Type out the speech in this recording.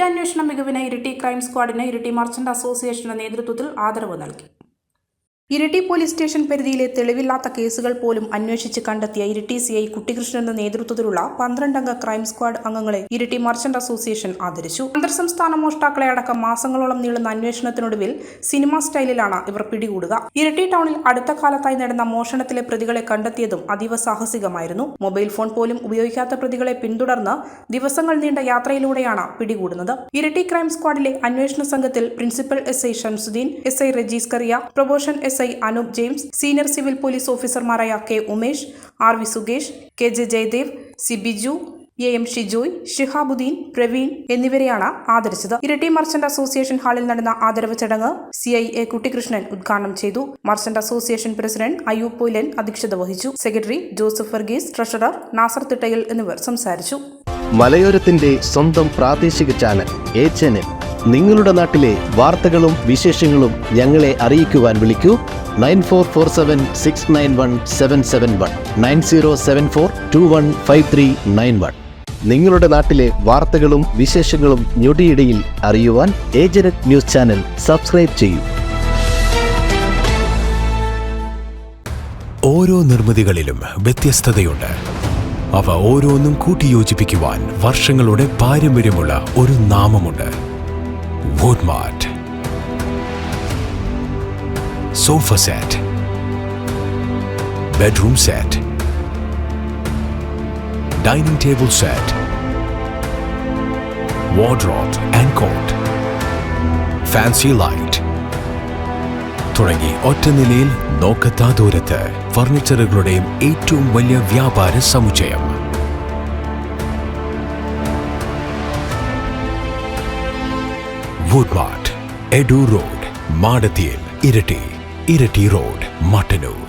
കുറ്റാന്വേഷണ മികവിന് Iritty crime സ്ക്വാഡിന് Iritty merchant അസോസിയേഷന്റെ നേതൃത്വത്തിൽ ആദരവ് നൽകി. ഇരിട്ടി പോലീസ് സ്റ്റേഷൻ പരിധിയിലെ തെളിവില്ലാത്ത കേസുകൾ പോലും അന്വേഷിച്ച് കണ്ടെത്തിയ ഇരിട്ടി CI കുട്ടികൃഷ്ണന്റെ നേതൃത്വത്തിലുള്ള 12-അംഗ ക്രൈം സ്ക്വാഡ് അംഗങ്ങളെ ഇരിട്ടി മർച്ചന്റ് അസോസിയേഷൻ ആദരിച്ചു. അന്തർസംസ്ഥാന മോഷ്ടാക്കളെ അടക്കം മാസങ്ങളോളം നീളുന്ന അന്വേഷണത്തിനൊടുവിൽ സിനിമാ സ്റ്റൈലിലാണ് ഇവർ പിടികൂടുക. ഇരിട്ടി ടൗണിൽ അടുത്ത കാലത്തായി നടന്ന മോഷണത്തിലെ പ്രതികളെ കണ്ടെത്തിയതും അതീവ സാഹസികമായിരുന്നു. മൊബൈൽ ഫോൺ പോലും ഉപയോഗിക്കാത്ത പ്രതികളെ പിന്തുടർന്ന് ദിവസങ്ങൾ നീണ്ട യാത്രയിലൂടെയാണ് പിടികൂടുന്നത്. ഇരിട്ടി ക്രൈം സ്ക്വാഡിലെ അന്വേഷണ സംഘത്തിൽ principal SI Shamsuddin, SI Rajees Kariya, probation SI Anoop James, senior civil police ഓഫീസർമാരായ K Umesh, RV Sukesh, KJ Jayadev, C Biju, AM Shijoy, Shihabuddin, Praveen എന്നിവരെയാണ് ആദരിച്ചത്. ഇരിട്ടി മർച്ചന്റ് അസോസിയേഷൻ ഹാളിൽ നടന്ന ആദരവ് ചടങ്ങ് CI A കുട്ടികൃഷ്ണൻ ഉദ്ഘാടനം ചെയ്തു. Merchant association president Ayyub Poyilan അധ്യക്ഷത വഹിച്ചു. Secretary Joseph Varghese, treasurer Nasar തിട്ടയിൽ എന്നിവർ സംസാരിച്ചു. മലയോരത്തിന്റെ സ്വന്തം പ്രാദേശിക ചാനൽ A ചാനൽ. നിങ്ങളുടെ നാട്ടിലെ വാർത്തകളും വിശേഷങ്ങളും ഞങ്ങളെ അറിയിക്കുവാൻ വിളിക്കൂ 9447691771 9074215391. നിങ്ങളുടെ നാട്ടിലെ വാർത്തകളും വിശേഷങ്ങളും ഞൊടിയിടയിൽ അറിയുവാൻ ഏജനറ്റ് ന്യൂസ് ചാനൽ സബ്സ്ക്രൈബ് ചെയ്യൂ. ഓരോ നിർമ്മിതികളിലും വ്യത്യസ്തതയുണ്ട്. അവ ഓരോന്നും കൂട്ടിയോജിപ്പിക്കുവാൻ വർഷങ്ങളുടെ പാരമ്പര്യമുള്ള ഒരു നാമമുണ്ട്. Woodmart. Sofa set, bedroom set, dining table set, wardrobe and coat, fancy light തുടങ്ങി ഒറ്റനിലയിൽ നോക്കത്താ ദൂരത്ത് ഫർണിച്ചറുകളുടെയും ഏറ്റവും വലിയ വ്യാപാര സമുച്ചയം. Woodmart, Edu Road, Madatiel, Irati Road, Mattanur.